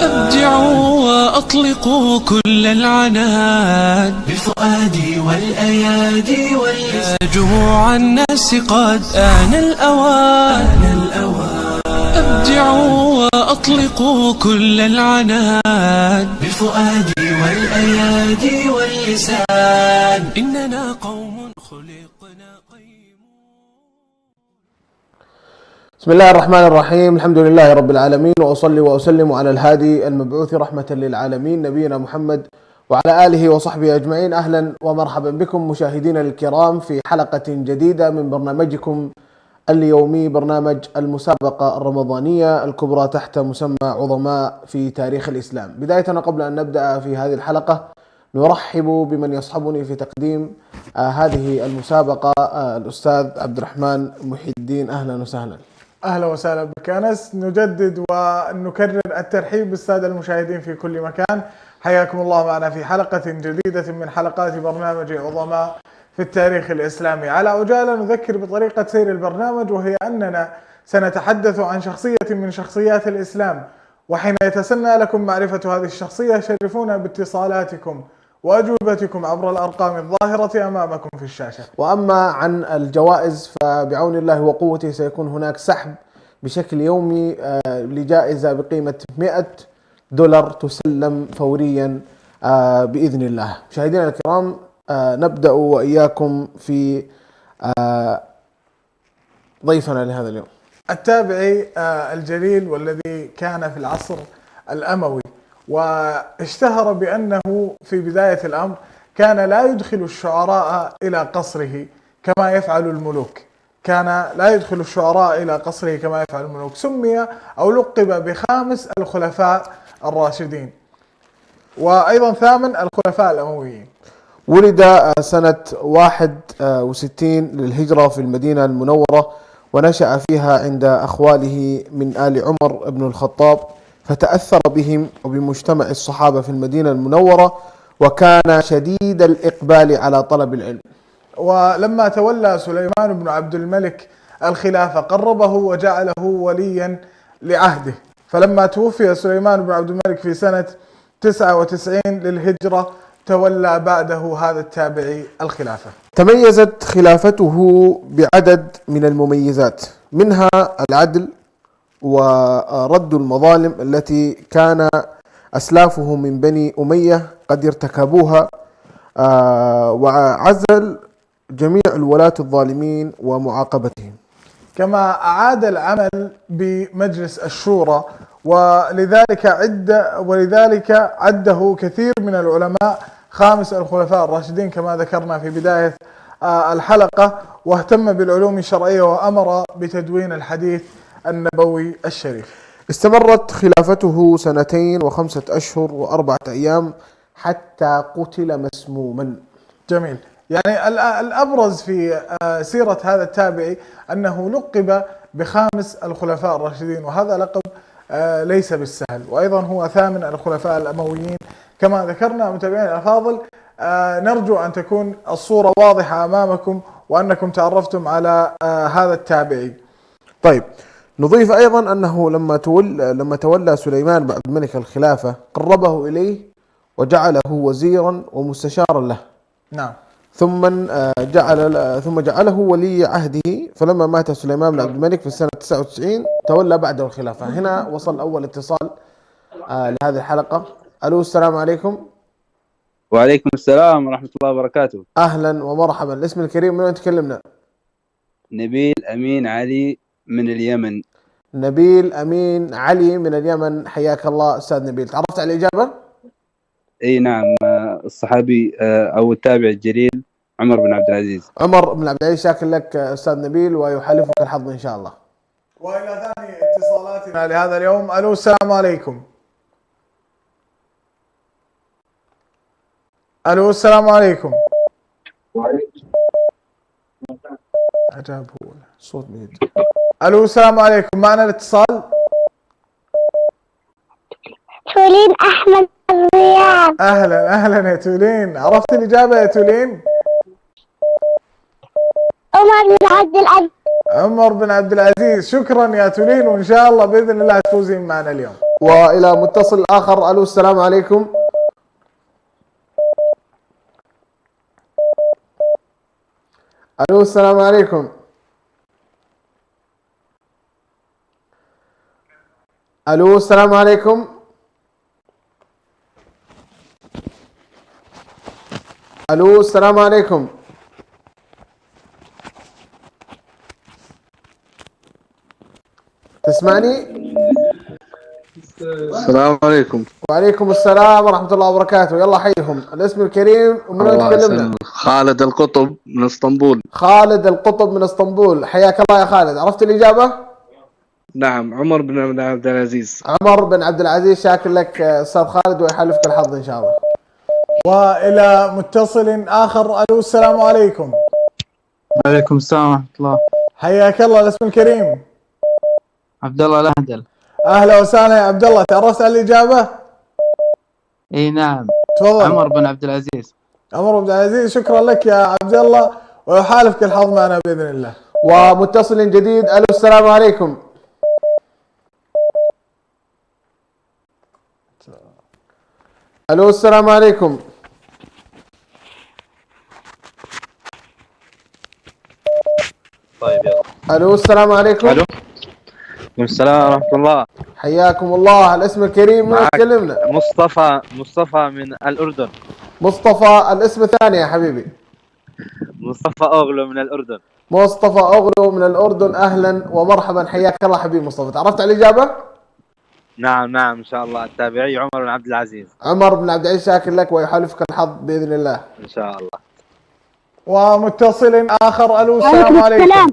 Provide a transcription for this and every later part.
أبدعوا وأطلقوا كل العنان بفؤادي والأيادي واللسان. جموع الناس قد آن الأوان أبدعوا وأطلقوا كل العنان بفؤادي والأيادي واللسان. إننا قوم خلقنا قيم. بسم الله الرحمن الرحيم. الحمد لله رب العالمين، وأصلي وأسلم على الهادي المبعوث رحمة للعالمين نبينا محمد وعلى آله وصحبه أجمعين. أهلا ومرحبا بكم مشاهدينا الكرام في حلقة جديدة من برنامجكم اليومي، برنامج المسابقة الرمضانية الكبرى تحت مسمى عظماء في تاريخ الإسلام. بداية قبل أن نبدأ في هذه الحلقة نرحب بمن يصحبني في تقديم هذه المسابقة الأستاذ عبد الرحمن محي الدين. أهلا وسهلا. أهلا وسهلا بك أنس. نجدد ونكرر الترحيب بالسادة المشاهدين في كل مكان. حياكم الله معنا في حلقة جديدة من حلقات برنامج عظماء في التاريخ الإسلامي. على عجالة نذكر بطريقة سير البرنامج، وهي أننا سنتحدث عن شخصية من شخصيات الإسلام، وحين يتسنى لكم معرفة هذه الشخصية شرفونا باتصالاتكم وأجوبتكم عبر الأرقام الظاهرة أمامكم في الشاشة. وأما عن الجوائز فبعون الله وقوته سيكون هناك سحب بشكل يومي لجائزة بقيمة $100 تسلم فوريا بإذن الله. مشاهدينا الكرام، نبدأ وإياكم في ضيفنا لهذا اليوم، التابعي الجليل والذي كان في العصر الأموي، واشتهر بأنه في بداية الأمر كان لا يدخل الشعراء إلى قصره كما يفعل الملوك. كان لا يدخل الشعراء إلى قصره كما يفعل الملوك. سمي أو لقب بخامس الخلفاء الراشدين، وأيضا ثامن الخلفاء الأمويين. ولد سنة 61 للهجرة في المدينة المنورة، ونشأ فيها عند أخواله من آل عمر بن الخطاب، فتأثر بهم وبمجتمع الصحابة في المدينة المنورة، وكان شديد الإقبال على طلب العلم. ولما تولى سليمان بن عبد الملك الخلافة قربه وجعله وليا لعهده، فلما توفي سليمان بن عبد الملك في سنة 99 للهجرة تولى بعده هذا التابعي الخلافة. تميزت خلافته بعدد من المميزات، منها العدل ورد المظالم التي كان أسلافه من بني أمية قد ارتكبوها، وعزل جميع الولاة الظالمين ومعاقبتهم. كما أعاد العمل بمجلس الشورى، ولذلك عده كثير من العلماء خامس الخلفاء الراشدين كما ذكرنا في بداية الحلقة، واهتم بالعلوم الشرعية وأمر بتدوين الحديث النبوي الشريف. استمرت خلافته 2 و5 أشهر و4 أيام حتى قتل مسموما. جميل. يعني الأبرز في سيرة هذا التابعي أنه لقب بخامس الخلفاء الراشدين، وهذا لقب ليس بالسهل، وأيضا هو ثامن الخلفاء الأمويين كما ذكرنا. متابعين الأفاضل، نرجو أن تكون الصورة واضحة أمامكم وأنكم تعرفتم على هذا التابعي. طيب، نضيف أيضا أنه لما تولى سليمان بن عبد الملك الخلافة قربه إليه وجعله وزيرا ومستشارا له. نعم. ثم جعله ولي عهده، فلما مات سليمان بن عبد الملك في السنة 99 تولى بعده الخلافة. هنا وصل أول اتصال لهذه الحلقة. ألو، السلام عليكم. وعليكم السلام ورحمة الله وبركاته. أهلا ومرحبا. الاسم الكريم، من وين تكلمنا؟ نبيل أمين علي من اليمن. نبيل أمين علي من اليمن، حياك الله أستاذ نبيل. تعرفت على الإجابة؟ أي نعم، الصحابي أو التابع الجليل عمر بن عبد العزيز. عمر بن عبد العزيز، شاكر لك أستاذ نبيل، ويحالفك الحظ إن شاء الله. وإلى ثاني اتصالاتنا لهذا اليوم. ألو، السلام عليكم. ألو، السلام عليكم. عجب، هو صوت ميت. ألو، السلام عليكم. معنا الاتصال. تولين أحمد الرياض. أهلا يا تولين. عرفت الإجابة يا تولين؟ عمر بن عبد العزيز. عمر بن عبد العزيز. شكرا يا تولين، وإن شاء الله بإذن الله تفوزين معنا اليوم. والى متصل اخر. الو السلام عليكم. الو السلام عليكم. الو السلام عليكم. الو السلام عليكم. تسمعني؟ السلام عليكم. وعليكم السلام ورحمة الله وبركاته. يلا حيهم. الاسم الكريم ومن وين تكلمنا؟ خالد القطب من اسطنبول. خالد القطب من اسطنبول، حياك الله يا خالد. عرفت الإجابة؟ نعم، عمر بن عبد العزيز. عمر بن عبد العزيز. شاكر لك أستاذ خالد، ويحالفك الحظ إن شاء الله. وإلى متصل آخر. ألو السلام عليكم. وعليكم السلام ورحمة الله. حياك الله. الاسم الكريم؟ عبد الله الأهدل. أهلا وسهلا يا عبد الله. تعرفت على الإجابة؟ اي نعم. تفضل. عمر بن عبد العزيز. عمر بن عبد العزيز. شكرا لك يا عبد الله، ويحالفك الحظ معنا بإذن الله. ومتصل جديد. ألو السلام عليكم. ألو السلام عليكم. طيب يلا. ألو السلام عليكم. الو. وعليكم السلام ورحمة الله. حياكم الله. الاسم الكريم من تكلمنا؟ مصطفى من الأردن. مصطفى. الاسم الثاني يا حبيبي؟ مصطفى أوغلو من الأردن. مصطفى أغلو من الأردن. أهلا ومرحبا، حياك الله حبيبي مصطفى. تعرفت على الإجابة؟ نعم إن شاء الله. التابعي عمر بن عبد العزيز. عمر بن عبد العزيز. شاكر لك، ويحالفك الحظ بإذن الله. إن شاء الله. ومتصل آخر. ألو السلام عليكم.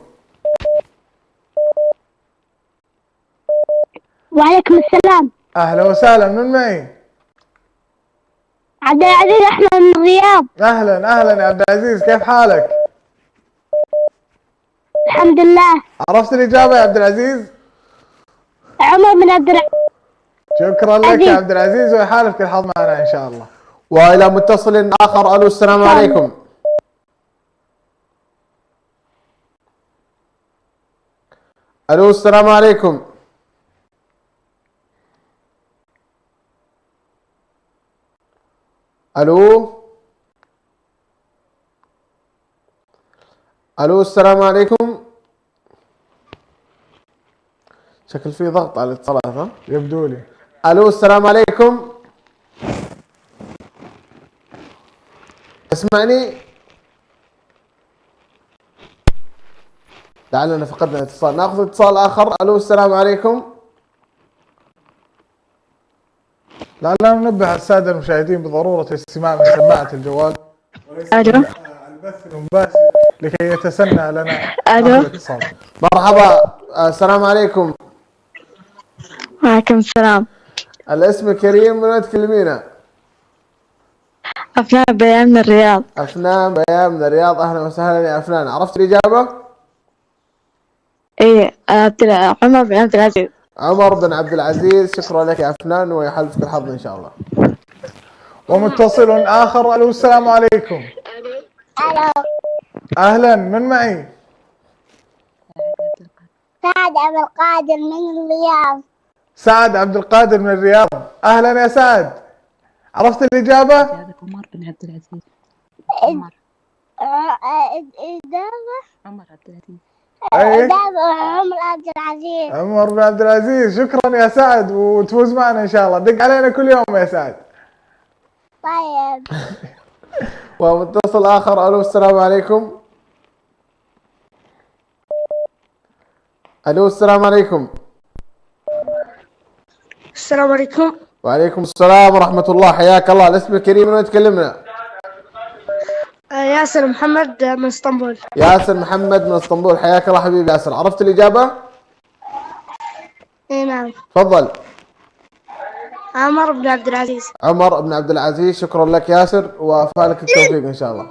وعليكم السلام. أهلا وسهلا. من معي؟ عبد العزيز أحمد من الرياض. أهلا يا عبد العزيز، كيف حالك؟ الحمد لله. عرفت الإجابة يا عبد العزيز؟ عمر بن عبد العزيز. شكرا لك يا عبد العزيز، ويحالفك الحظ معنا إن شاء الله. وإلى متصل آخر. ألو السلام عليكم. ألو السلام عليكم. ألو السلام عليكم. شكل في ضغط على الاتصالات. ها يبدو لي. ألو السلام عليكم. اسمعني؟ لعلنا فقدنا الاتصال. ناخذ اتصال آخر. ألو السلام عليكم. لا ننبه السادة المشاهدين بضرورة الاستماع من سماعة الجوال. الو. البث المباشر لكي يتسنى لنا الو. الاتصال. مرحبا. السلام عليكم. وعليكم السلام. الاسم الكريم من وين تكلمينا؟ أفنان بيان من الرياض. أفنان بيان من الرياض. أهلا وسهلا يا أفنان. عرفت الإجابة؟ ايه عمر بن عبد العزيز. عمر بن عبد العزيز. شكرا لك يا أفنان، ويحالفك الحظ إن شاء الله. ومتصل آخر. ألو السلام عليكم. ألو. أهلا. من معي؟ سعد عبد القادر من الرياض. سعد عبد القادر من الرياض. أهلا يا سعد. عرفت الإجابة؟ عمر بن عبد العزيز. عمر. إجابة عمر عبد العزيز. إجابة عمر عبد العزيز. عمر بن عبد العزيز. شكرا يا سعد، وتفوز معنا إن شاء الله. دق علينا كل يوم يا سعد. طيب. ومتصل آخر. ألو السلام عليكم. ألو السلام عليكم. السلام عليكم. وعليكم السلام ورحمة الله. حياك الله. الاسم الكريم من وين تكلمنا؟ ياسر محمد من اسطنبول. ياسر محمد من اسطنبول. حياك الله حبيبي ياسر. عرفت الإجابة؟ اي نعم. تفضل. عمر بن عبد العزيز. عمر بن عبد العزيز. شكرا لك ياسر، وفالك التوفيق إن شاء الله.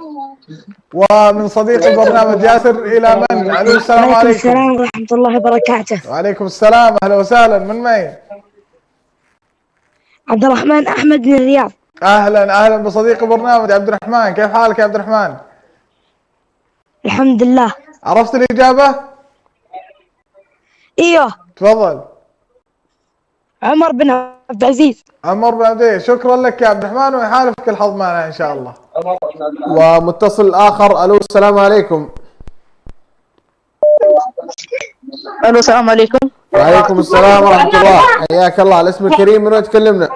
ومن صديق البرنامج ياسر إلى من؟ ألو السلام عليكم. السلام ورحمة الله وبركاته. وعليكم السلام. أهلا وسهلا. من معي؟ عبد الرحمن أحمد من الرياض. أهلا بصديق البرنامج عبد الرحمن. كيف حالك يا عبد الرحمن؟ الحمد لله. عرفت الإجابة؟ ايوه. تفضل. عمر بن عبد العزيز. عمر بن عبد العزيز، شكرا لك يا عبد الرحمن، ويحالفك الحظ معنا ان شاء الله. ومتصل آخر. ألو السلام عليكم. الو السلام عليكم. وعليكم السلام ورحمة الله، حياك الله. الاسم الكريم، من وين تكلمنا؟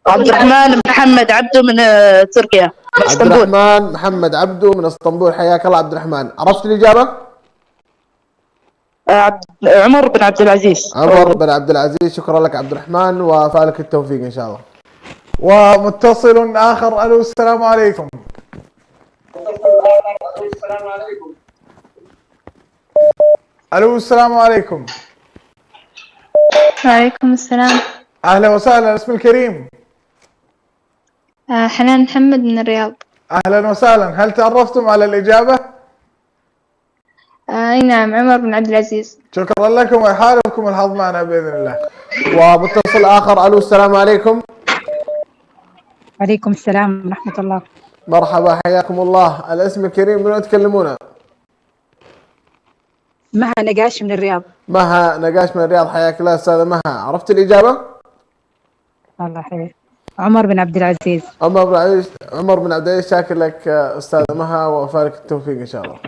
عبد الرحمن محمد عبده من تركيا، من عبد اسطنبول. الرحمن محمد عبده من اسطنبول، حياك الله عبد الرحمن. عرفت الإجابة؟ عمر بن عبد العزيز. عمر بن عبد العزيز، شكرا لك عبد الرحمن، وفالك التوفيق إن شاء الله. ومتصل آخر. ألو السلام عليكم. ألو السلام عليكم. وعليكم السلام. أهلا وسهلا. الاسم الكريم. حنان محمد من الرياض. أهلا وسهلا. هل تعرفتم على الإجابة؟ اي نعم، عمر بن عبد العزيز. شكرا لكم، ويحالفكم الحظ معنا بإذن الله. ومتصل آخر. ألو السلام عليكم. وعليكم السلام ورحمة الله. مرحبا، حياكم الله. الاسم الكريم، من وين تكلمونا؟ مها نقاش من الرياض. مها نقاش من الرياض، حياك الله أستاذة مها. عرفت الإجابة؟ الله خير. عمر بن عبد العزيز. عمر بن عبد العزيز، شاكر لك أستاذة مها، وفالك التوفيق إن شاء الله.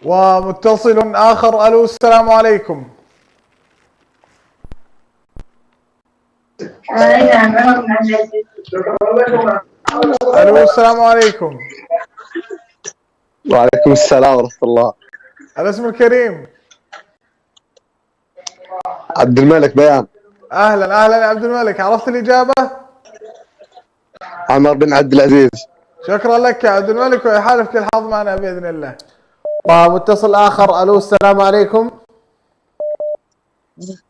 ومتصل آخر. ألو السلام عليكم. نعم، عمر بن عبد العزيز. ألو السلام عليكم. وعليكم السلام ورحمة الله. الاسم الكريم. عبد الملك بيان. أهلا أهلا يا عبد الملك. عرفت الإجابة؟ عمر بن عبد العزيز. شكرا لك يا عبد الملك، ويحالفك الحظ معنا بإذن الله. ومتصل آخر. ألو السلام عليكم.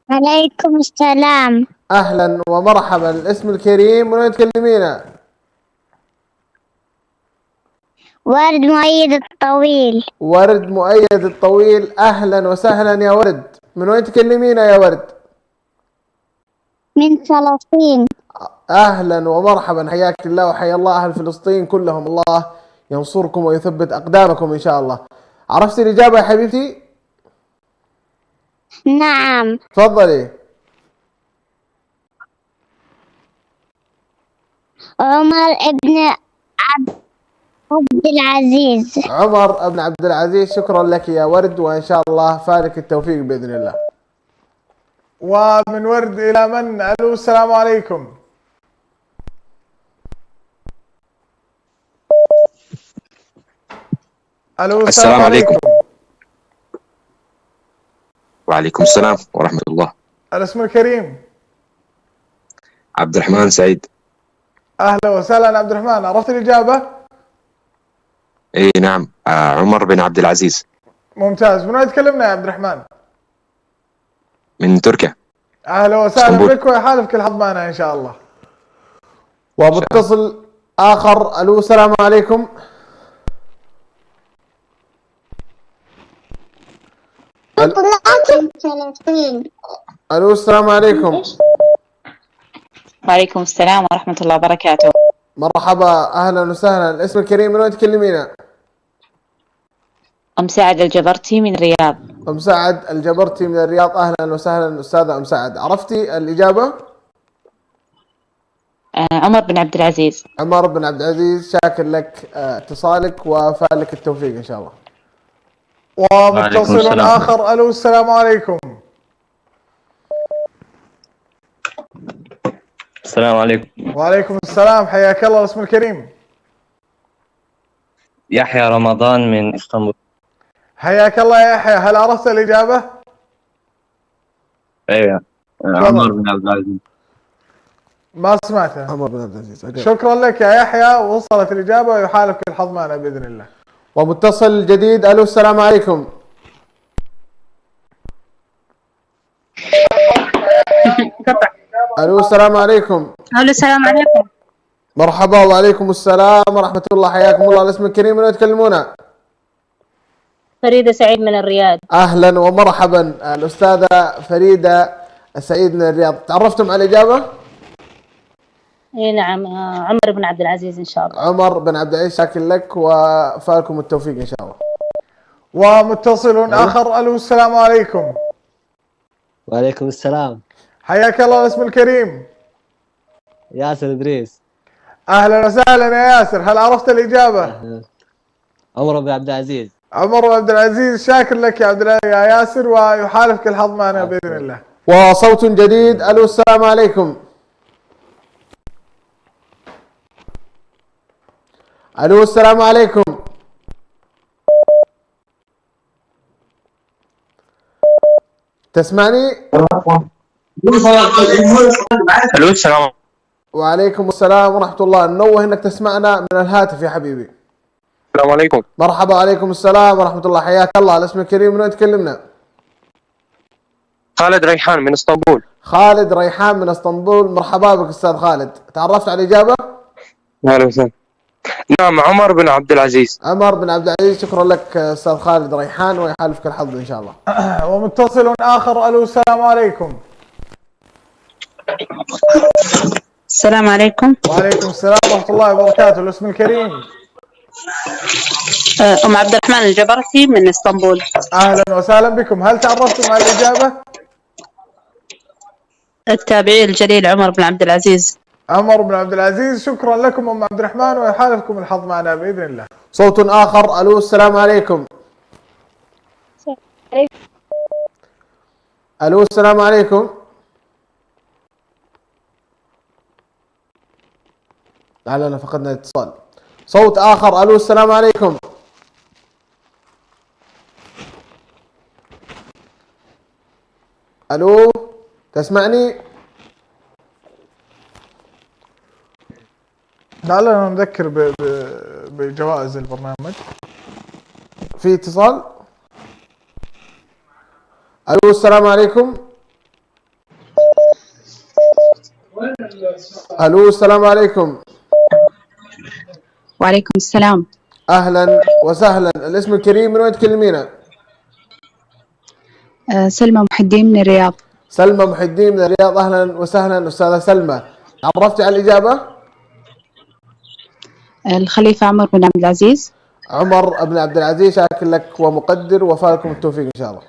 عليكم السلام. أهلا ومرحبا. الاسم الكريم، من وين تكلمينا؟ ورد مؤيد الطويل. ورد مؤيد الطويل، أهلا وسهلا يا ورد. من وين تكلمينا يا ورد؟ من فلسطين. أهلا ومرحبا، حياك الله وحيا الله أهل فلسطين كلهم. الله ينصركم ويثبت أقدامكم إن شاء الله. عرفتي الإجابة يا حبيبتي؟ نعم. تفضلي. عمر بن عبد العزيز. عمر بن عبد العزيز، شكرا لك يا ورد، وإن شاء الله فالك التوفيق بإذن الله. ومن ورد إلى من؟ ألو السلام عليكم. ألو السلام عليكم. وعليكم السلام ورحمة الله. الاسم الكريم. عبد الرحمن سعيد. أهلا وسهلا عبد الرحمن. عرفت الإجابة؟ اي نعم، عمر بن عبد العزيز. ممتاز. من وين تكلمنا يا عبد الرحمن؟ من تركيا. أهلا وسهلا اسطنبول. بك، ويحالفك الحظ معنا إن شاء الله. ومتصل آخر. ألو السلام عليكم. ألو السلام عليكم. وعليكم السلام ورحمة الله وبركاته. مرحبا، أهلا وسهلا. الاسم الكريم، من وين تكلمينا؟ أم سعد الجبرتي من الرياض. أم سعد الجبرتي من الرياض، أهلا وسهلا أستاذة أم سعد. عرفتي الإجابة؟ عمر بن عبد العزيز. عمر بن عبد العزيز، شاكر لك اتصالك، وفالك التوفيق إن شاء الله. ومتصل آخر. ألو السلام عليكم. السلام عليكم. وعليكم السلام، حياك الله. الاسم الكريم. يحيى رمضان من اسطنبول. حياك الله يا يحيى. هل عرفت الإجابة؟ ايوه، عمر بن عبد العزيز. ما سمعتها. عمر بن عبد العزيز. شكرا لك يا يحيى، وصلت الإجابة، ويحالفك الحظ معنا بإذن الله. ومتصل جديد. ألو السلام عليكم. ألو السلام عليكم. الو السلام عليكم. مرحبا، وعليكم السلام ورحمة الله، حياكم الله. الاسم الكريم، من وين تكلمونا؟ فريدة سعيد من الرياض. أهلا ومرحبا الأستاذة فريدة سعيد من الرياض. تعرفتم على الإجابة؟ اي نعم، عمر بن عبد العزيز ان شاء الله. عمر بن عبد العزيز، شاكر لك، وفالكم التوفيق إن شاء الله. ومتصل آخر. ألو السلام عليكم. وعليكم السلام. حياك الله. الاسم الكريم؟ ياسر إدريس. أهلا وسهلا يا ياسر، هل عرفت الإجابة؟ عمر بن عبد العزيز. عمر بن عبد العزيز، شاكر لك يا ياسر، ويحالفك الحظ معنا بإذن الله. وصوت جديد. ألو السلام عليكم. ألو السلام عليكم. تسمعني؟ الو السلام. وعليكم السلام ورحمة الله. ننوه انك تسمعنا من الهاتف يا حبيبي. السلام عليكم. مرحبا. وعليكم السلام ورحمة الله. حياك الله. الاسم الكريم، من وين تكلمنا؟ خالد ريحان من اسطنبول. خالد ريحان من اسطنبول. مرحبا بك استاذ خالد. تعرفت على الإجابة؟ اهلا وسهلا. نعم، عمر بن عبد العزيز. عمر بن عبد العزيز. شكرا لك استاذ خالد ريحان، ويحالفك الحظ ان شاء الله. ومتصل آخر. ألو السلام عليكم. السلام عليكم. وعليكم السلام ورحمة الله وبركاته. الاسم الكريم؟ أم عبد الرحمن الجبرتي من اسطنبول. أهلا وسهلا بكم. هل تعرفتم على الإجابة؟ التابعي الجليل عمر بن عبد العزيز. عمر بن عبد العزيز، شكرا لكم أم عبد الرحمن، ويحالفكم الحظ معنا بإذن الله. صوت آخر. ألو السلام عليكم. ألو السلام عليكم. لعلنا فقدنا الاتصال. صوت آخر. ألو السلام عليكم. ألو تسمعني؟ لعلنا نذكر بجوائز البرنامج. في اتصال. ألو السلام عليكم. ألو السلام عليكم. وعليكم السلام. أهلا وسهلا. الاسم الكريم، من وين تكلمينا؟ سلمى محي الدين من الرياض. سلمى محي الدين من الرياض. أهلا وسهلا أستاذة سلمى. عرفتي على الإجابة؟ الخليفة عمر بن عبد العزيز. عمر بن عبد العزيز، شاكر لك ومقدر، وفالكم التوفيق إن شاء الله.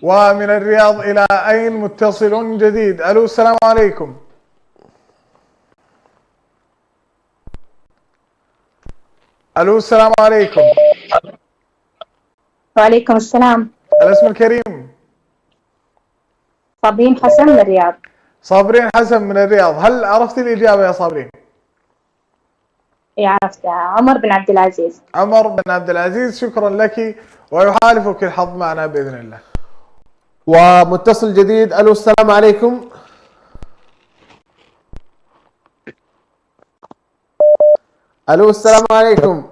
ومن الرياض إلى أين متصل جديد. ألو السلام عليكم. ألو السلام عليكم. وعليكم السلام. الاسم الكريم؟ صابرين حسن من الرياض. صابرين حسن من الرياض. هل عرفتي الإجابة يا صابرين؟ إيه عرفتها، عمر بن عبد العزيز. عمر بن عبد العزيز، شكرا لك، ويحالفك الحظ معنا بإذن الله. ومتصل جديد. ألو السلام عليكم. ألو السلام عليكم.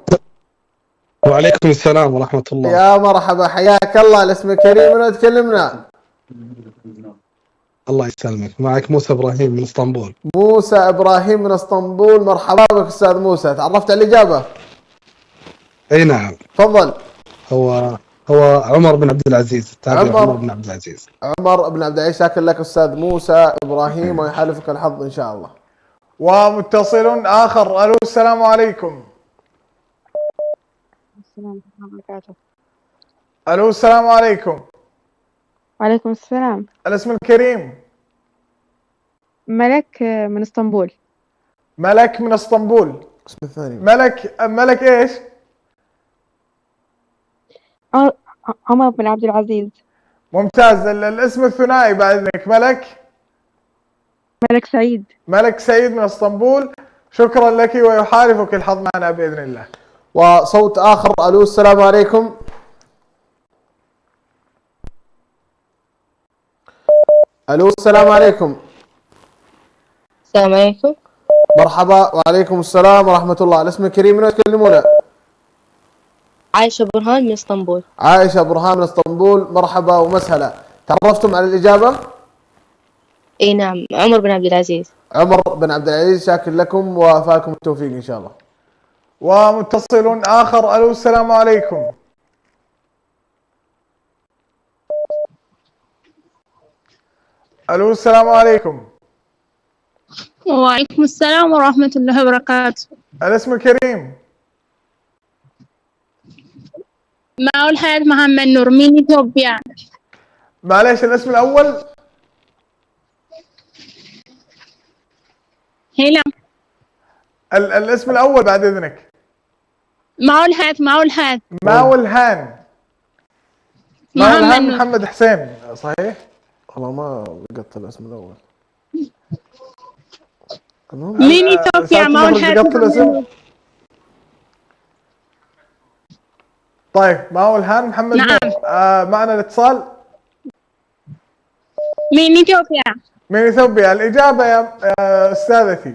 وعليكم السلام ورحمة الله. يا مرحبا، حياك الله. الاسم الكريم، من تكلمنا؟ الله يسلمك. معك موسى إبراهيم من اسطنبول. موسى إبراهيم من اسطنبول. مرحبا بك أستاذ موسى. تعرفت على الإجابة؟ أي نعم. تفضل. هو عمر بن عبد العزيز. عمر بن عبد العزيز. عمر بن عبد العزيز. شاكر لك أستاذ موسى إبراهيم، ويحالفك الحظ إن شاء الله. ومتصل آخر. ألو السلام عليكم. السلام ورحمة الله وبركاته. ألو السلام عليكم. وعليكم السلام. الاسم الكريم؟ ملك من اسطنبول. ملك من اسطنبول. الاسم الثاني؟ ملك ايش؟ عمر بن عبد العزيز. ممتاز. الاسم الثنائي بعد ذلك. ملك سعيد. ملك سعيد من اسطنبول، شكرا لك، ويحالفك الحظ معنا بإذن الله. وصوت آخر. ألو السلام عليكم. ألو السلام عليكم. السلام عليكم. مرحبا. وعليكم السلام ورحمة الله. الاسم الكريم، من تكلمونا؟ عائشة برهان من اسطنبول. عائشة برهان من اسطنبول. مرحبا ومسهلا. تعرفتم على الإجابة؟ اي نعم، عمر بن عبد العزيز. عمر بن عبد العزيز، شاكر لكم وفاكم التوفيق إن شاء الله. ومتصل آخر. ألو السلام عليكم. ألو السلام عليكم. وعليكم السلام ورحمة الله وبركاته. الاسم الكريم؟ معه الحياة محمد نور من إثيوبيا. معليش الاسم الأول. هلا. الاسم الأول بعد إذنك. معه الحياة ماولهان محمد حسين صحيح؟ والله ما لقطت الاسم الأول. من إثيوبيا معه الحياة. طيب ماولهان محمد نعم. نور. معنا الاتصال من إثيوبيا. من إثيوبيا. الإجابة يا أستاذتي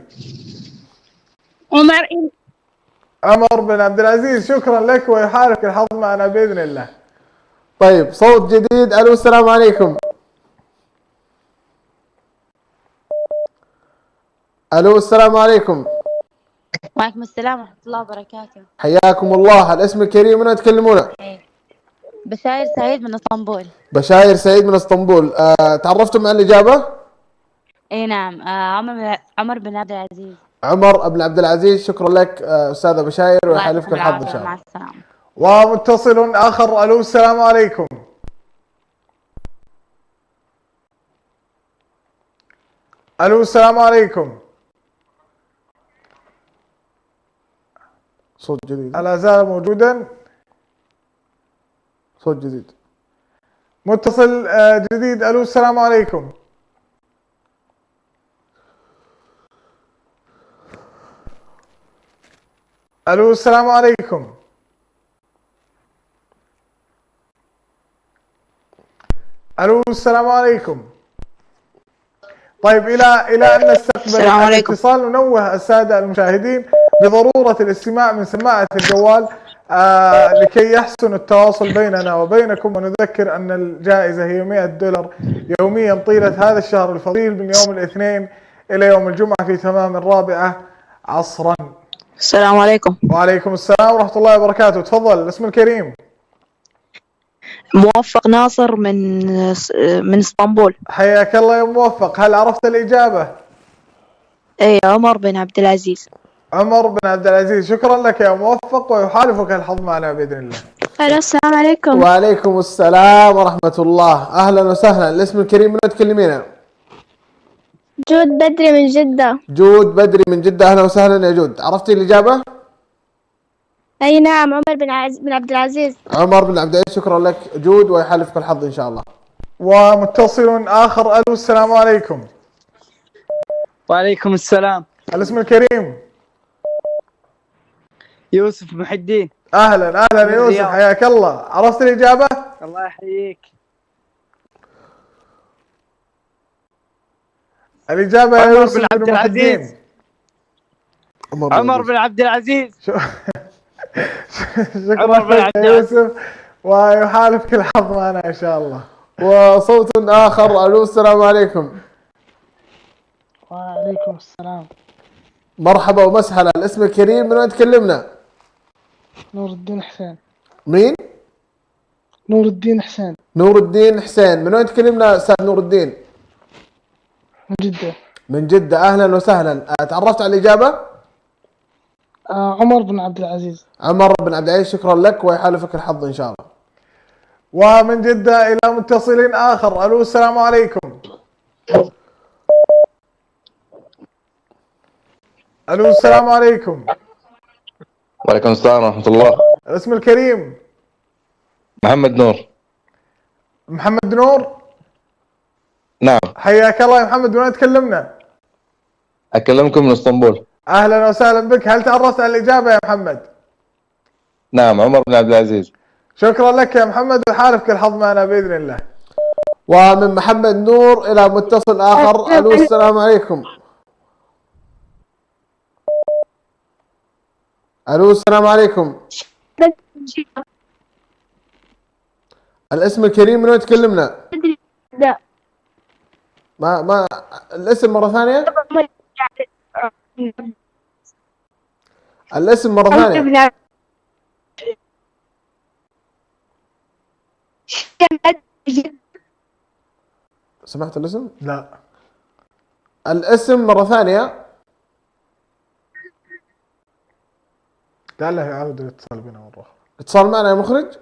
عمر بن عبد العزيز. شكرا لك ويحالك الحظ معنا بإذن الله. طيب صوت جديد. ألو السلام عليكم. ألو السلام عليكم. وعليكم السلام ورحمة الله وبركاته. حياكم الله. الاسم الكريم من تكلمونه؟ بشاير سعيد من اسطنبول. بشاير سعيد من اسطنبول. تعرفتم عن الإجابة؟ اي نعم. عمر بن عبد العزيز. عمر بن عبد العزيز. شكرا لك أستاذة بشاير ويحالفك الحظ إن شاء الله. مع السلامة. ومتصل آخر. ألو السلام عليكم. ألو السلام عليكم. صوت جديد. ألا زال موجودا؟ صوت جديد. متصل جديد. ألو السلام عليكم. ألو السلام عليكم. ألو السلام عليكم. طيب إلى أن نستقبل الاتصال ننوه السادة المشاهدين بضرورة الاستماع من سماعة الجوال لكي يحسن التواصل بيننا وبينكم، ونذكر أن الجائزة هي $100 يوميا طيلة هذا الشهر الفضيل من يوم الاثنين إلى يوم الجمعة في تمام 4 عصرا. السلام عليكم. وعليكم السلام ورحمة الله وبركاته. تفضل الاسم الكريم. موفق ناصر من اسطنبول. حياك الله يا موفق. هل عرفت الإجابة؟ اي عمر بن عبد العزيز. عمر بن عبد العزيز. شكرا لك يا موفق ويحالفك الحظ معنا بإذن الله. السلام عليكم. وعليكم السلام ورحمة الله. أهلا وسهلا. الاسم الكريم من تكلمينه؟ جود بدري من جدة. جود بدري من جدة. أهلا وسهلا يا جود. عرفتي الإجابة؟ أي نعم. عمر بن عبد العزيز. عمر بن عبد العزيز. شكرا لك جود ويحالفك الحظ إن شاء الله. ومتصل آخر. ألو السلام عليكم. وعليكم السلام. الاسم الكريم؟ يوسف محي الدين. أهلا أهلا يوسف. حياك الله. عرفت الإجابة؟ الله يحييك. الإجابة يا يوسف بن عبد العزيز. عمر بن عبد العزيز. شكرا لك يا يوسف ويحالفك الحظ معنا إن شاء الله. وصوت آخر. ألو السلام عليكم. وعليكم السلام. مرحبا ومسهلا. الاسم الكريم من وين تكلمنا؟ نور الدين حسين. مين؟ نور الدين حسين. نور الدين حسين. من وين تكلمنا أستاذ نور الدين؟ من جدة. من جدة. أهلا وسهلا. تعرفت على الإجابة؟ عمر بن عبد العزيز. عمر بن عبد العزيز. شكرا لك ويحالفك الحظ إن شاء الله. ومن جدة إلى متصل آخر. ألو السلام عليكم. ألو السلام عليكم. وعليكم السلام ورحمة الله. الاسم الكريم؟ محمد نور. محمد نور. نعم. حياك الله يا محمد. من وين تكلمنا؟ أكلمكم من اسطنبول. أهلا وسهلا بك. هل تعرفت على الإجابة يا محمد؟ نعم عمر بن عبد العزيز. شكرا لك يا محمد وحالفك الحظ معنا بإذن الله. ومن محمد نور إلى متصل آخر. ألو السلام عليكم. ألو السلام عليكم. الاسم الكريم من وين تكلمنا؟ ما الاسم مرة ثانية؟ الاسم مرة ثانية. سمعت الاسم؟ لا. الاسم مرة ثانية. لعله يعود الاتصال بنا مرة أخرى. اتصال معنا يا مخرج؟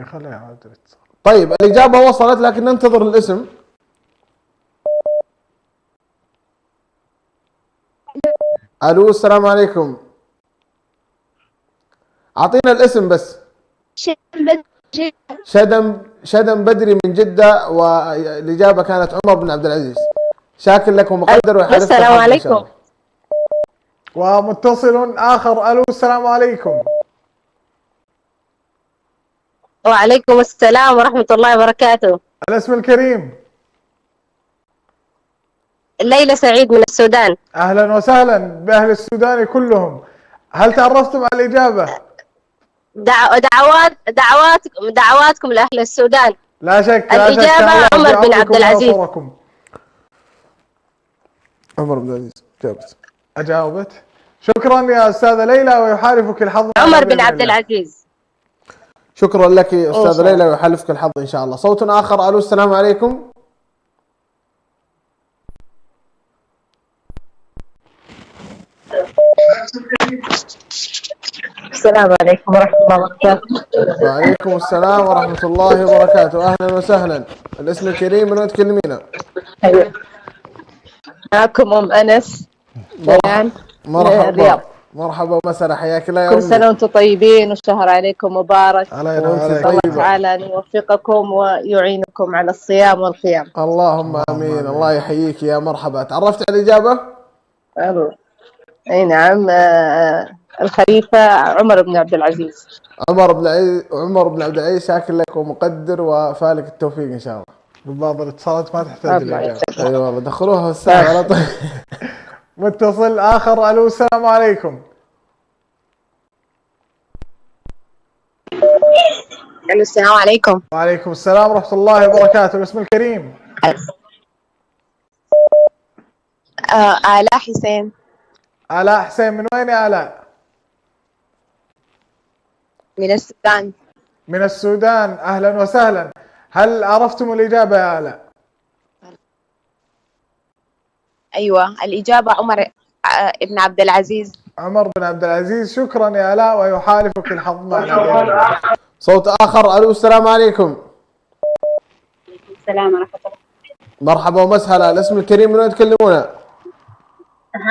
خليها على الاتصال. طيب الإجابة وصلت لكن ننتظر الاسم. ألو السلام عليكم. أعطينا الاسم بس. شدم بدري من جدة، والإجابة كانت عمر بن عبد العزيز. شاكر لك ومقدر ويحالفك. السلام عليكم. ومتصل آخر. ألو السلام عليكم. وعليكم السلام ورحمة الله وبركاته. الاسم الكريم. ليلى سعيد من السودان. أهلا وسهلا بأهل السودان كلهم. هل تعرفتم على الإجابة؟ دعواتكم لأهل السودان. لا شك. الإجابة عمر بن عبد العزيز. عمر بن العزيز أجاوبت. شكرا يا أستاذة ليلى ويحالفك الحظ. عمر بن عبد العزيز. شكرا لك أستاذة ليلى ويحالفك الحظ إن شاء الله. صوت آخر. ألو السلام عليكم. السلام عليكم ورحمة الله وبركاته. وعليكم السلام ورحمة الله وبركاته. أهلا وسهلا. الاسم الكريم من وين تكلمينا؟ معكم أم أنس دلال من الرياض. مرحبا ومسهلا، حياك الله يا كل أمي. سنة وأنتم طيبين وشهر عليكم مبارك. الله تعالى أن يوفقكم ويعينكم على الصيام والقيام. اللهم آمين. الله يحييك يا مرحبا. تعرفت على الإجابة؟ أي نعم. الخليفة عمر بن عبد العزيز. عمر بن عبد العزيز. شاكر لك ومقدر وفالك التوفيق إن شاء الله. بعض الاتصالات ما تحتاج الإجابة. أي والله دخلوها الساعة على طول. متصل آخر. ألو السلام عليكم. السلام عليكم. وعليكم السلام ورحمة الله وبركاته. الاسم الكريم. آلاء حسين. آلاء حسين. من وين يا آلاء؟ من السودان. من السودان. أهلا وسهلا. هل عرفتم الإجابة يا آلاء؟ أيوة الإجابة عمر بن عبد العزيز. عمر بن عبد العزيز. شكرا يا آلاء ويحالفك الحظ معنا. صوت آخر. ألو السلام عليكم. السلام ورحمة الله. مرحبا ومسهلا. الاسم الكريم من وين تكلمونا؟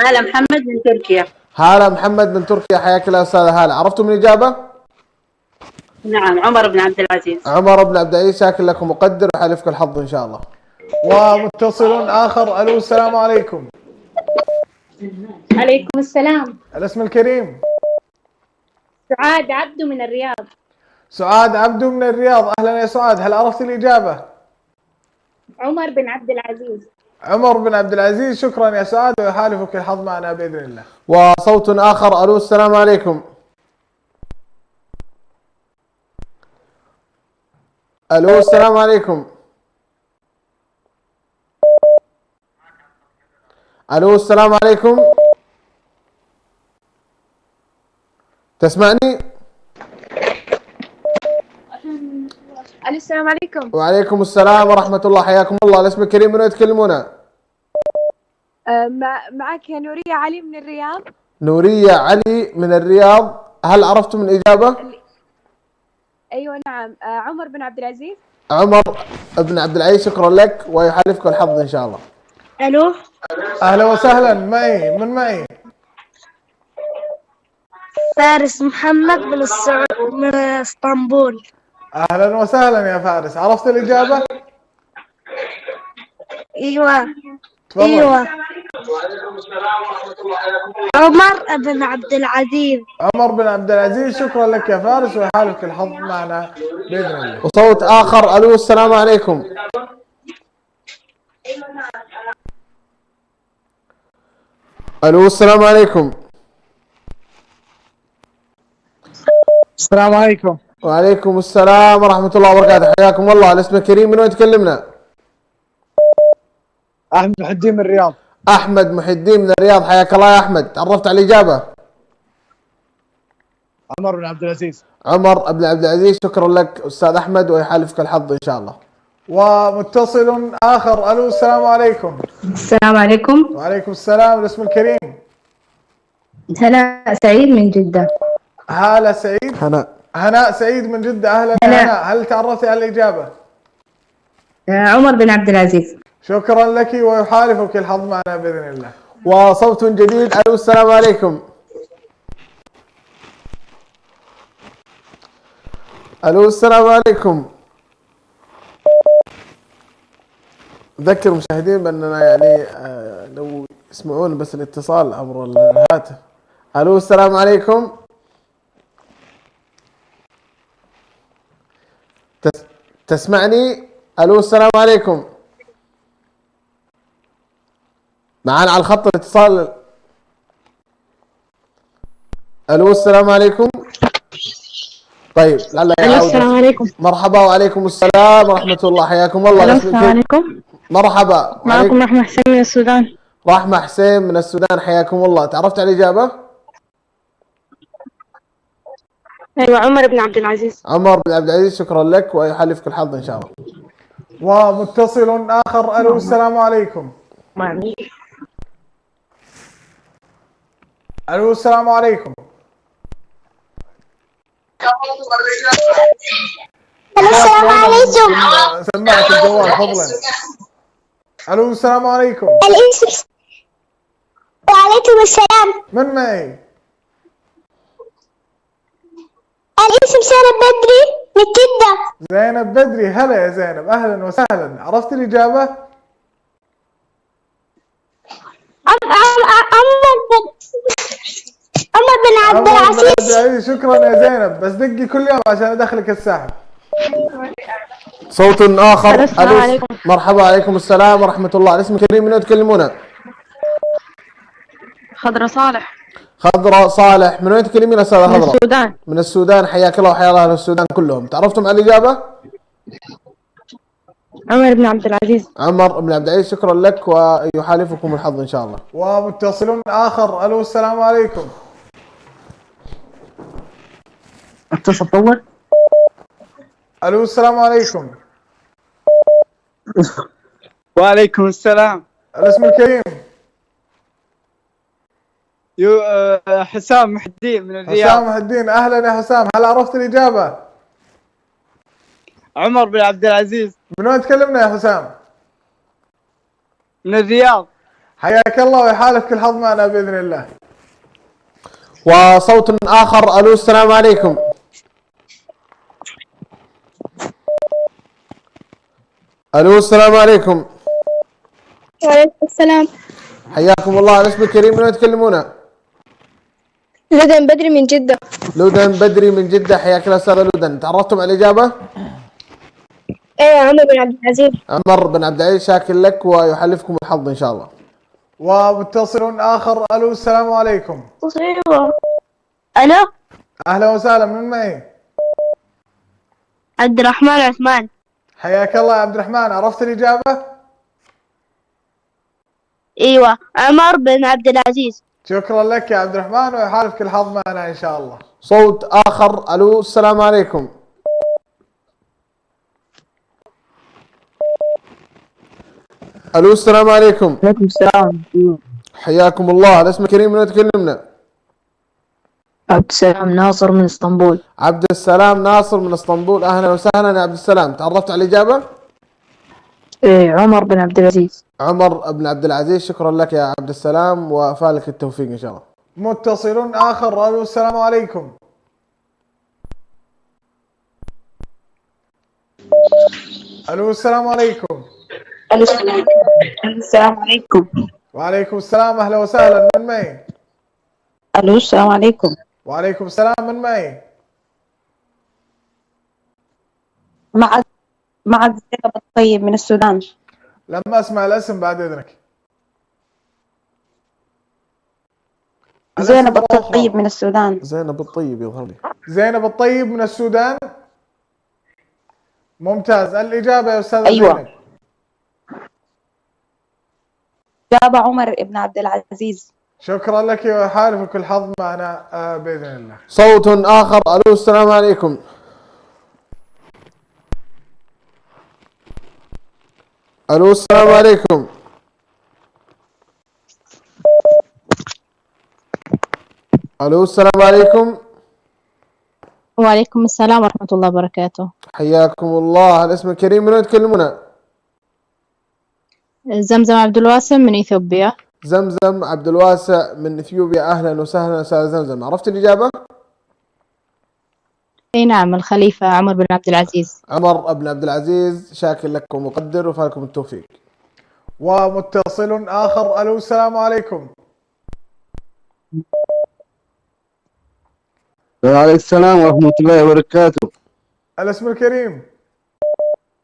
هالة محمد من تركيا. هالة محمد من تركيا. حياك الله أستاذة هالة. عرفتم الإجابة؟ نعم عمر بن عبد العزيز. عمر بن عبد العزيز. شاكر لك ومقدر ويحالفك الحظ إن شاء الله. ومتصل آخر. ألو السلام عليكم. عليكم السلام. الاسم الكريم. سعاد عبدو من الرياض. سعاد عبدو من الرياض. أهلا يا سعاد. هل عرفت الإجابة؟ عمر بن عبد العزيز. عمر بن عبد العزيز. شكرا يا سعاد ويحالفك الحظ معنا بإذن الله. وصوت آخر. ألو السلام عليكم. ألو السلام عليكم. ألو السلام عليكم. تسمعني؟ السلام عليكم. وعليكم السلام ورحمة الله. حياكم الله. الاسم الكريم من وين تكلمونا؟ معك نورية علي من الرياض. نورية علي من الرياض. هل عرفتم الإجابة؟ أيوة نعم. عمر بن عبد العزيز. عمر بن عبد العزيز. شكرا لك ويحالفك الحظ إن شاء الله. ألو. أهلا وسهلا. معي من معي؟ فارس محمد من اسطنبول. أهلا وسهلا يا فارس. عرفت الإجابة؟ أيوة. تفضل. أيوة. عمر بن عبد العزيز. عمر بن عبد العزيز. شكرا لك يا فارس ويحالفك الحظ معنا بإذن الله. وصوت آخر. ألو السلام عليكم. ألو السلام عليكم. السلام عليكم. وعليكم السلام ورحمة الله وبركاته. حياكم الله. الاسم الكريم من وين تكلمنا؟ أحمد محي الدين من الرياض. أحمد محي الدين من الرياض. حياك الله يا أحمد. تعرفت على الإجابة؟ عمر بن عبد العزيز. عمر بن عبد العزيز. شكرا لك أستاذ أحمد ويحالفك الحظ إن شاء الله. ومتصل آخر. ألو السلام عليكم. السلام عليكم. وعليكم السلام. الاسم الكريم. هلا سعيد من جدة. هالة سعيد. هناء سعيد من جدة، أهلا هناء. هناء، هل تعرفتي على الإجابة؟ عمر بن عبد العزيز. شكرا لك ويحالفك الحظ معنا بإذن الله. وصوت جديد. الو السلام عليكم. الو السلام عليكم. اذكر المشاهدين باننا يعني لو يسمعون بس الاتصال عبر الهاتف. الو السلام عليكم. تسمعني؟ الو السلام عليكم. معانا على الخط الاتصال. الو السلام عليكم. طيب لعل يعود. السلام عليكم. مرحبا وعليكم السلام ورحمة الله، حياكم الله. السلام عليكم. مرحبا. معكم رحمة حسين من السودان. رحمة حسين من السودان، حياكم الله. تعرفت على الإجابة؟ أيوة، عمر بن عبد العزيز. عمر بن عبد العزيز، شكرا لك ويحالفك الحظ إن شاء الله. ومتصل آخر. الو السلام عليكم. الو السلام عليكم. السلام عليكم. سمعت الجوال فضلا. الو السلام عليكم. الاسم. وعليكم السلام. من معي؟ الاسم زينب بدري من جدة. زينب بدري، هلا يا زينب، اهلا وسهلا. عرفت الإجابة؟ عمر بن عبد العزيز. شكرا يا زينب، بس دقي كل يوم عشان ادخلك الساحب. صوت آخر. السلام عليكم. مرحبا، عليكم السلام ورحمة الله. الاسم الكريم من تكلمونه؟ خضرة صالح. خضراء صالح، من وين تكلمين أستاذة خضراء؟ من السودان. من السودان، حياك الله وحيا الله أهل السودان كلهم. تعرفتم على الإجابة؟ عمر بن عبد العزيز. عمر بن عبد العزيز، شكرا لك ويحالفكم الحظ إن شاء الله. ومتصل آخر. الو السلام عليكم. اتصل طول. الو السلام عليكم. وعليكم السلام. الاسم الكريم. حسام محي الدين من الرياض. حسام محي الدين، اهلا يا حسام، هل عرفت الإجابة؟ عمر بن عبد العزيز. من وين تكلمنا يا حسام؟ من الرياض. حياك الله ويحالفك الحظ معنا بإذن الله. وصوت آخر. الو السلام عليكم. الو السلام عليكم. وعليكم السلام. حياكم الله. الاسم الكريم من وين تكلمونه؟ لدن بدري من جدة. لودن بدري من جدة، حياك الله أستاذ لودن. تعرفتم على الإجابة؟ ايه، عمر بن عبد العزيز. عمر بن عبد العزيز، شاكر لك ويحلفكم الحظ إن شاء الله. ومتصل آخر. الو السلام عليكم. ايوه. الو. اهلا وسهلا، من معي؟ عبد الرحمن عثمان. حياك الله يا عبد الرحمن، عرفت الإجابة؟ ايوه، عمر بن عبد العزيز. شكرا لك يا عبد الرحمن ويحالفك الحظ معنا إن شاء الله. صوت آخر. الو السلام عليكم. الو السلام عليكم. عليكم السلام. حياكم الله. الاسم الكريم من وين تكلمنا؟ عبد السلام ناصر من اسطنبول. عبد السلام ناصر من اسطنبول، اهلا وسهلا يا عبد السلام. تعرفت على الإجابة؟ ايه، عمر بن عبد العزيز. عمر بن عبد العزيز، شكرا لك يا عبد السلام وفالك التوفيق ان شاء الله. متصل آخر. الو السلام عليكم. الو السلام عليكم. السلام عليكم. وعليكم السلام، اهلا وسهلا، من معي؟ الو السلام عليكم. وعليكم السلام، من معي؟ مع زينب الطيب من السودان. لما اسمع الاسم بعد اذنك. زينب الطيب من السودان. زينب الطيب يظهر لي. زينب الطيب من السودان. ممتاز. الإجابة يا أستاذة أيوة. زينب. إجابة عمر بن عبد العزيز. شكرا لك ويحالفك الحظ معنا بإذن الله. صوت آخر. الو السلام عليكم. الو السلام عليكم. الو السلام عليكم. وعليكم السلام ورحمة الله وبركاته. حياكم الله. الاسم الكريم، من وين تكلمونا؟ زمزم عبد الواسع من إثيوبيا. زمزم عبد الواسع من إثيوبيا، أهلا وسهلا أستاذ زمزم. عرفت الإجابة؟ أي نعم، الخليفة عمر بن عبد العزيز. عمر بن عبد العزيز، شاكر لك ومقدر وفالكم التوفيق. ومتصل آخر. ألو السلام عليكم. وعليكم السلام ورحمة الله وبركاته. الاسم الكريم.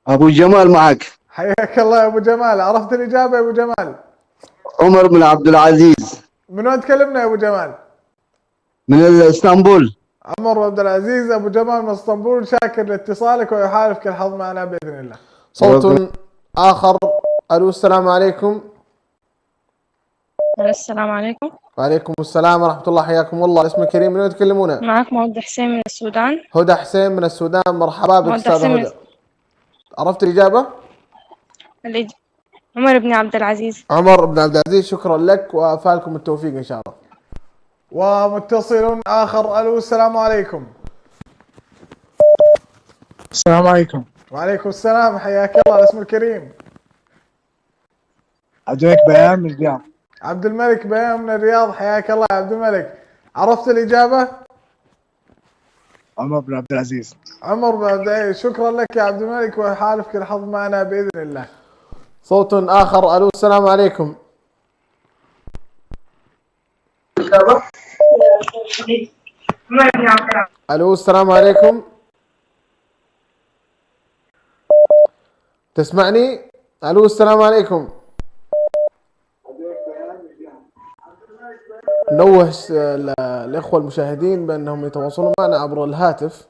أبو جمال معك. حياك الله يا أبو جمال. عرفت الإجابة يا أبو جمال؟ عمر بن عبد العزيز. من وين تكلمنا يا أبو جمال؟ من اسطنبول. عمر بن عبد العزيز أبو جمال من اسطنبول، شاكر لاتصالك ويحالفك الحظ معنا بإذن الله. صوت آخر. ألو السلام عليكم. السلام عليكم. وعليكم السلام ورحمة الله، حياكم الله. الاسم الكريم، من وين تكلمونا؟ معكم هدى حسين من السودان. هدى حسين من السودان، مرحبا بك أستاذة هدى. عرفت الإجابة؟ عمر بن عبد العزيز. عمر بن عبد العزيز، شكرا لك وفالكم التوفيق إن شاء الله. ومتصل آخر. ألو السلام عليكم. السلام عليكم. وعليكم السلام، حياك الله. الاسم الكريم. عبد الملك بيان من الرياض. عبد الملك بيان من الرياض، حياك الله يا عبد الملك. عرفت الإجابة؟ عمر بن عبد العزيز. عمر بن عبد العزيز، شكرا لك يا عبد الملك ويحالفك الحظ معنا بإذن الله. صوت آخر. ألو السلام عليكم. ألو السلام عليكم. تسمعني؟ ألو السلام عليكم. نوه الإخوة المشاهدين بأنهم يتواصلون معنا عبر الهاتف.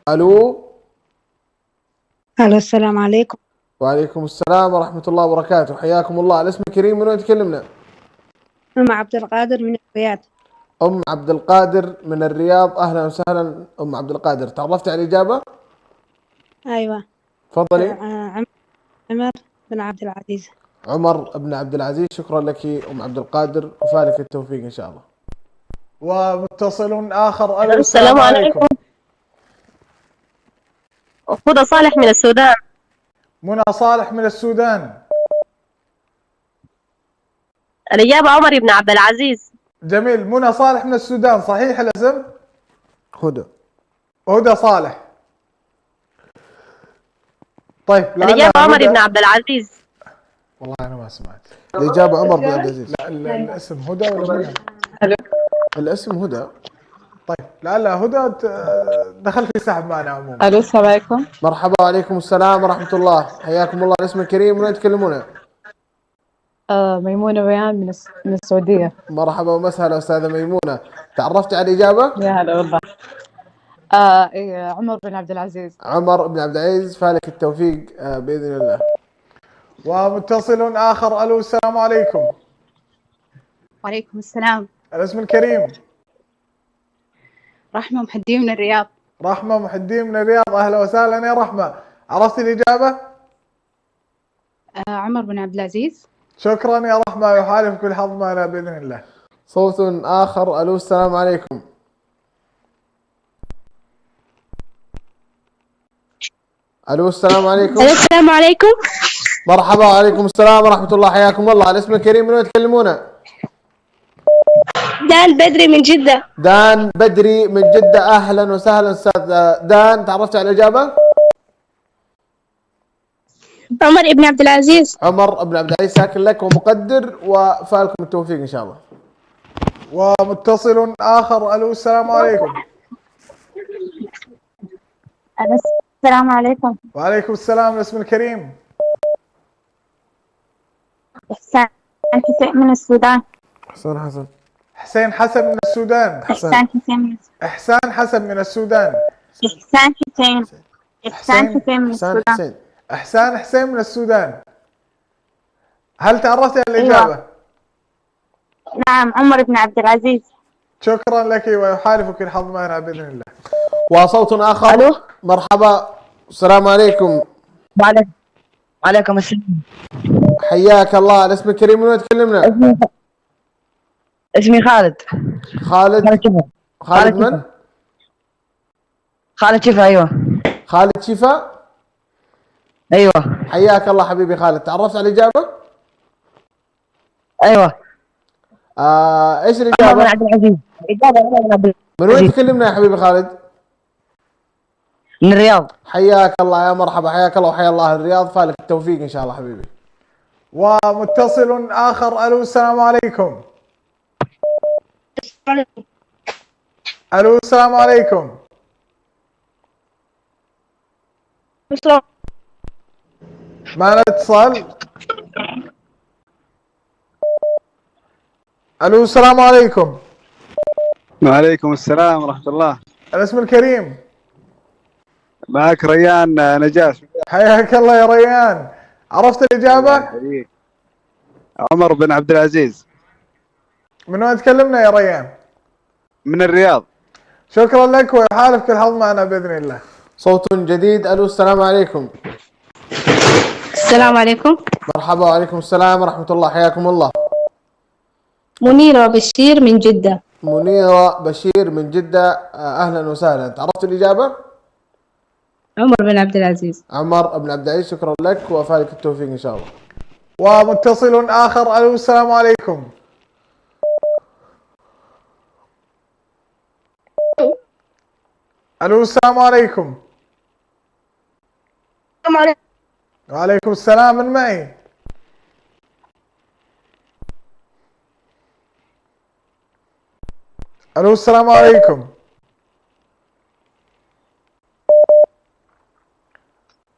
ألو. ألو السلام عليكم. وعليكم السلام ورحمة الله وبركاته، حياكم الله. الاسم الكريم، من وين تكلمنا؟ أم عبد القادر من الرياض. أم عبد القادر من الرياض، أهلا وسهلا أم عبد القادر. تعرفت على الإجابة؟ أيوة. تفضلي. عمر بن عبد العزيز. عمر بن عبد العزيز، شكرا لك أم عبد القادر وفالك التوفيق إن شاء الله. ومتصل آخر. ألو السلام عليكم. هدى صالح من السودان. منى صالح من السودان. الإجابة عمر بن عبد العزيز. جميل. منى صالح من السودان، صحيح الاسم؟ هدى صالح. طيب الإجابة عمر بن عبد العزيز. والله أنا ما سمعت. الإجابة عمر بن عبد العزيز. لا الاسم هدى ولا منى؟ الاسم هدى. طيب لعل هدى دخل في سحب معنا عموما. الو السلام عليكم. مرحبا. وعليكم السلام ورحمة الله، حياكم الله. الاسم الكريم، من وين تكلمونا؟ ميمونة بيان من السعودية. مرحبا ومسهلا أستاذة ميمونة. تعرفت على الإجابة؟ يا هلا والله. إيه عمر بن عبد العزيز. عمر بن عبد العزيز، فالك التوفيق بإذن الله. ومتصل آخر. ألو السلام عليكم. وعليكم السلام. الاسم الكريم. رحمة محي الدين من الرياض. رحمة محي الدين من الرياض، أهلا وسهلا يا رحمة. عرفت الإجابة؟ عمر بن عبد العزيز. شكرا يا رحمة، يحالفك الحظ معنا بإذن الله. صوت آخر. ألو السلام عليكم. ألو السلام عليكم. السلام عليكم. مرحبا. وعليكم السلام ورحمة الله، حياكم الله. الاسم الكريم، من وين تكلمونا؟ دان بدري من جدة. دان بدري من جدة، أهلا وسهلا أستاذ دان. تعرفت على الإجابة؟ عمر بن عبد العزيز. عمر بن عبد العزيز، شاكر لك ومقدر وفالكم التوفيق إن شاء الله. ومتصل آخر. ألو السلام عليكم. السلام عليكم. وعليكم السلام. الاسم الكريم. إحسان حسين من السودان. حسين حسن. حسين حسن من السودان. إحسان حسين من إحسان حسن من السودان. إحسان حسين. إحسان حسين من السودان. إحسان حسين من السودان. هل تعرفت على الإجابة؟ أيوة. نعم، عمر بن عبد العزيز. شكرا لك ويحالفك الحظ معنا بإذن الله. وصوت آخر. ألو. مرحبا. السلام عليكم. وعليكم السلام. حياك الله. الاسم الكريم، من وين تكلمنا؟ اسمي خالد. خالد. خالد من؟ خالد شفا. أيوة. خالد شفا. أيوة. حياك الله حبيبي خالد، تعرفت على الإجابة؟ أيوة. إيش عمر الإجابة؟ بن عبد العزيز. الإجابة عمر بن عبد من وين تكلمنا يا حبيبي خالد؟ من الرياض. حياك الله يا مرحبا، حياك الله وحيا الله الرياض، فالك التوفيق إن شاء الله حبيبي. ومتصل آخر. ألو السلام عليكم. ألو السلام عليكم. معنا اتصال. ألو السلام عليكم. وعليكم السلام ورحمة الله. الاسم الكريم. معك ريان نجاش. حياك الله يا ريان، عرفت الإجابة؟ عمر بن عبد العزيز. من وين تكلمنا يا ريان؟ من الرياض. شكرا لك ويحالفك الحظ معنا بإذن الله. صوت جديد. ألو السلام عليكم. السلام عليكم. مرحبا وعليكم السلام ورحمة الله، حياكم الله. منيرة بشير من جدة. منيرة بشير من جدة، أهلا وسهلا. تعرفت الإجابة؟ عمر بن عبد العزيز. عمر بن عبد العزيز، شكرا لك وفالك التوفيق إن شاء الله. ومتصل آخر. ألو السلام عليكم. ألو السلام عليكم. وعليكم السلام. من معي؟ ألو السلام عليكم.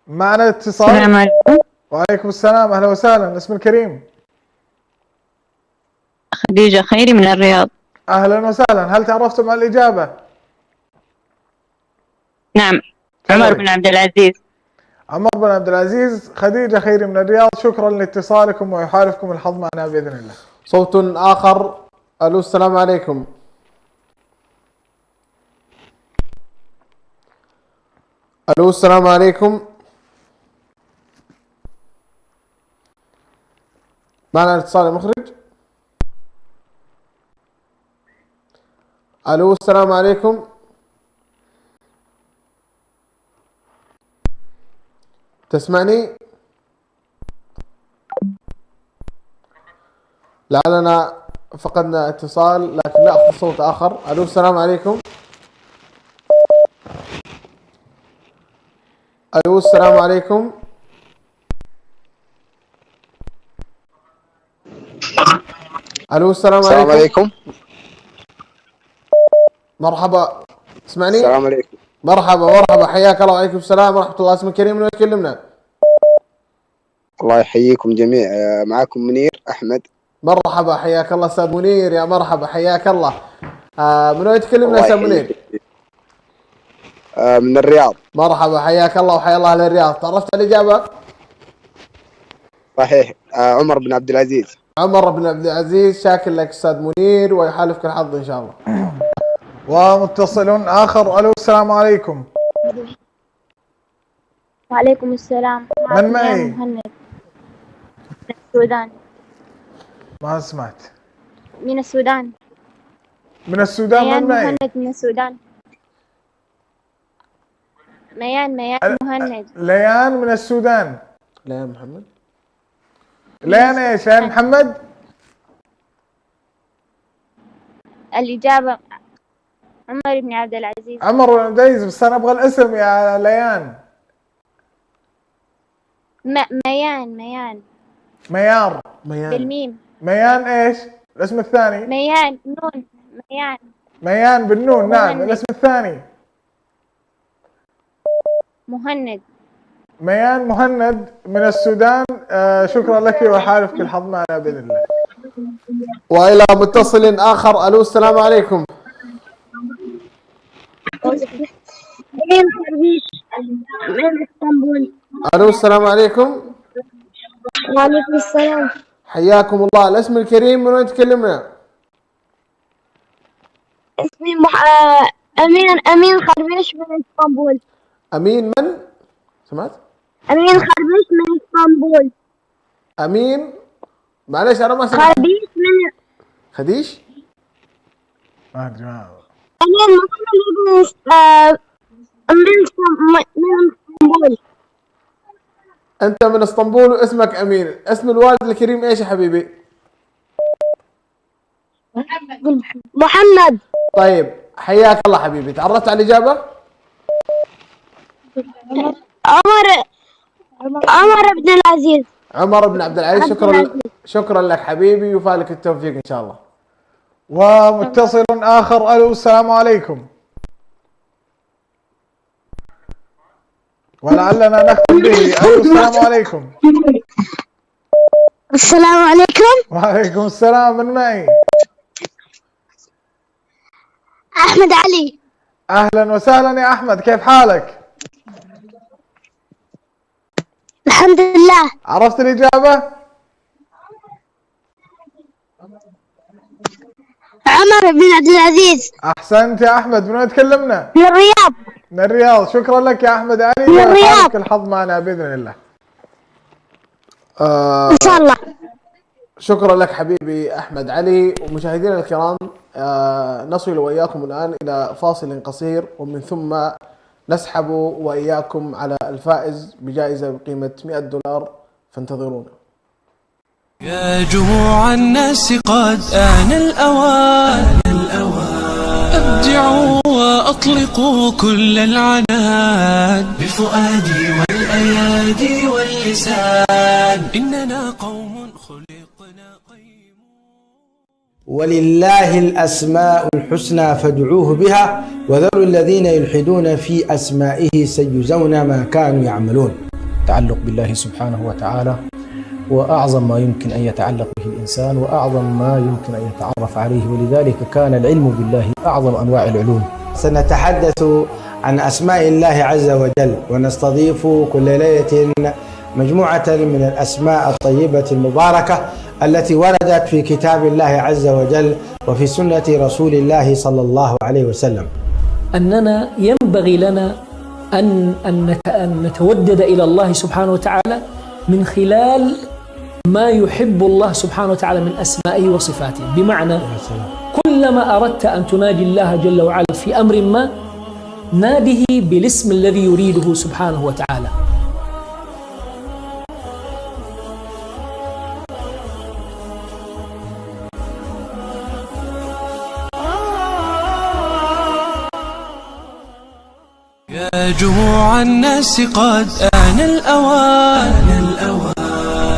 معنا اتصال. السلام عليكم. وعليكم السلام، أهلا وسهلا. الاسم الكريم. خديجة خيري من الرياض. أهلا وسهلا. هل تعرفتم على الإجابة؟ نعم. عمر بن عبد العزيز. عمر بن عبد العزيز. خديجة خيري من الرياض، شكرا لاتصالكم ويحالفكم الحظ معنا بإذن الله. صوت آخر. ألو السلام عليكم. ألو السلام عليكم. معنا اتصال مخرج. ألو السلام عليكم. تسمعني؟ لعلنا فقدنا اتصال، لكن نأخذ صوت آخر. ألو السلام عليكم. ألو السلام عليكم. ألو السلام عليكم. مرحبا، اسمعني؟ السلام عليكم. مرحبا حياك الله. وعليكم السلام ورحمة الله. اسمك كريم، من وين تكلمنا؟ الله يحييكم جميع. معكم منير أحمد. مرحبا حياك الله أستاذ منير، يا مرحبا حياك الله. من وين تكلمنا أستاذ منير؟ من الرياض. مرحبا حياك الله وحيا الله للرياض. تعرفت على الإجابة؟ صحيح. عمر بن عبد العزيز. عمر بن عبد العزيز، شاكر لك أستاذ منير ويحالفك الحظ إن شاء الله. ومتصل آخر. ألو السلام عليكم. وعليكم السلام. من معي؟ مهند من السودان. ما سمعت. من السودان. من السودان. من معي؟ مهند من السودان. ميان مهند. ليان من السودان. ليان محمد. ليان ايش؟ ليان محمد. الإجابة عمر بن عبد العزيز. عمر بن عبد العزيز، بس أنا أبغى الاسم يا ليان. ميان. ميار. بالميم. ميان ايش؟ الاسم الثاني؟ ميان نون. ميان بالنون. نعم. الاسم الثاني؟ مهند. ميان مهند من السودان. شكرا لك وحالفك الحظ معنا بإذن الله. وإلى متصل آخر. ألو السلام عليكم. من خربيش من اسطنبول. ألو السلام عليكم. وعليكم السلام. حياكم الله. الاسم الكريم، من وين تكلمنا؟ اسمي أمين خربيش من اسطنبول. أمين من؟ سمعت؟ أمين خربيش من اسطنبول. أمين، معلش أنا ما سمعت. خربيش من خديش؟ ما أدري. من اسطنبول. انت من اسطنبول واسمك امين. اسم الوالد الكريم ايش يا حبيبي؟ محمد. طيب حياك الله حبيبي. تعرفت على الاجابه؟ عمر بن العزيز. عمر بن عبد العزيز. شكرا لك حبيبي وفالك التوفيق ان شاء الله. ومتصل آخر. ألو السلام عليكم. ولعلنا نختم به. ألو السلام عليكم. السلام عليكم. وعليكم السلام. من معي؟ أحمد علي. أهلا وسهلا يا أحمد، كيف حالك؟ الحمد لله. عرفت الإجابة؟ عمر بن عبد العزيز. أحسنت يا أحمد. من وين تكلمنا؟ من الرياض. من الرياض. شكرا لك يا أحمد علي. من الرياض. ولك الحظ معنا بإذن الله. إن شاء الله. شكرا لك حبيبي أحمد علي. ومشاهدينا الكرام نصل وإياكم الآن إلى فاصل قصير ومن ثم نسحب وإياكم على الفائز بجائزة بقيمة $100. فانتظرونا. يا جموع الناس قد آن الأوان، أبدعوا وأطلقوا كل العنان بفؤادي والأيادي واللسان، إننا قوم خلقنا قيم. ولله الأسماء الحسنى فادعوه بها وذروا الذين يلحدون في أسمائه سيجزون ما كانوا يعملون. تعلق بالله سبحانه وتعالى وأعظم ما يمكن أن يتعلق به الإنسان وأعظم ما يمكن أن يتعرف عليه، ولذلك كان العلم بالله أعظم أنواع العلوم. سنتحدث عن أسماء الله عز وجل ونستضيف كل ليلة مجموعة من الأسماء الطيبة المباركة التي وردت في كتاب الله عز وجل وفي سنة رسول الله صلى الله عليه وسلم. أننا ينبغي لنا أن نتودد إلى الله سبحانه وتعالى من خلال ما يحب الله سبحانه وتعالى من أسمائه وصفاته. بمعنى كلما أردت أن تناجي الله جل وعلا في أمر ما ناده بالاسم الذي يريده سبحانه وتعالى. يا جموع الناس قد آن الأوان،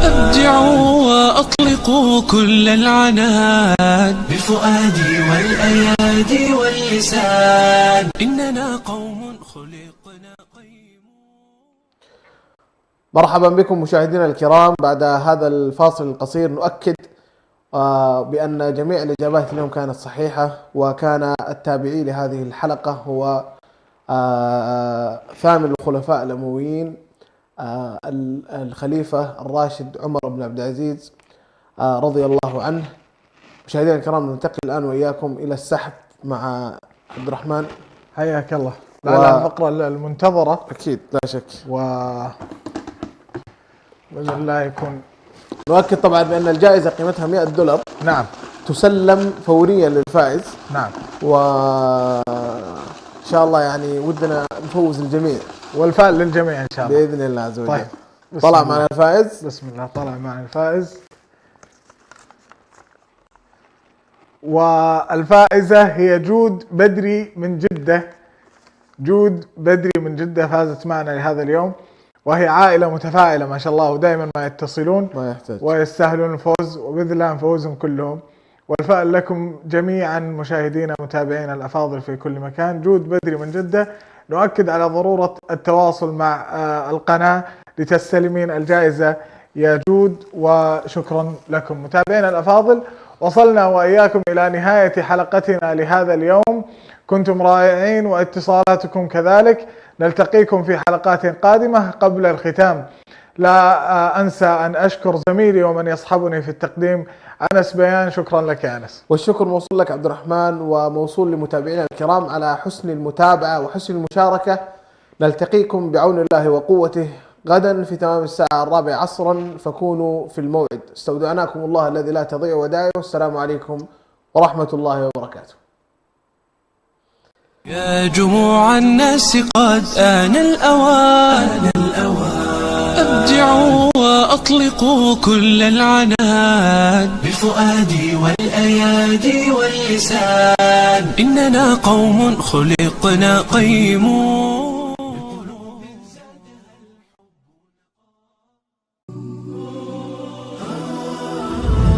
أبدعوا وأطلقوا كل العنان بفؤادي والأيادي واللسان، إننا قوم خلقنا قيم. مرحبا بكم مشاهدينا الكرام. بعد هذا الفاصل القصير نؤكد بأن جميع الإجابات اليوم كانت صحيحة، وكان التابعي لهذه الحلقة هو ثامن الخلفاء الأمويين الخليفة الراشد عمر بن عبد العزيز رضي الله عنه. مشاهدينا الكرام ننتقل الآن وإياكم إلى السحب مع عبد الرحمن. حياك الله. الفقرة المنتظرة أكيد لا شك، بإذن الله يكون. نؤكد طبعا بأن الجائزة قيمتها $100. نعم. تسلم فوريا للفائز. نعم. إن شاء الله يعني ودنا نفوز الجميع والفائز للجميع إن شاء الله بإذن الله عز وجل. طيب. طلع معنا الفائز. بسم الله. طلع معنا الفائز. والفائزة هي جود بدري من جدة. جود بدري من جدة فازت معنا لهذا اليوم، وهي عائلة متفائلة ما شاء الله، ودائما ما يتصلون ما يحتاج ويستاهلون الفوز، وبإذن الله نفوزهم كلهم. والفائز لكم جميعا مشاهدينا متابعينا الأفاضل في كل مكان. جود بدري من جدة. نؤكد على ضرورة التواصل مع القناة لتستلمين الجائزة يا جود، وشكرا لكم متابعينا الأفاضل. وصلنا وإياكم إلى نهاية حلقتنا لهذا اليوم. كنتم رائعين واتصالاتكم كذلك. نلتقيكم في حلقات قادمة. قبل الختام لا أنسى أن أشكر زميلي ومن يصحبني في التقديم أنس بيان. شكرا لك يا أنس. والشكر موصول لك عبد الرحمن، وموصول لمتابعينا الكرام على حسن المتابعة وحسن المشاركة. نلتقيكم بعون الله وقوته غدا في تمام الساعة 4 عصرا، فكونوا في الموعد. استودعناكم الله الذي لا تضيع ودائعه. السلام عليكم ورحمة الله وبركاته. يا جموع الناس قد آن الأوان أبدعوا وأطلقوا كل العنان بفؤادي والأيادي واللسان إننا قوم خلقنا قيمون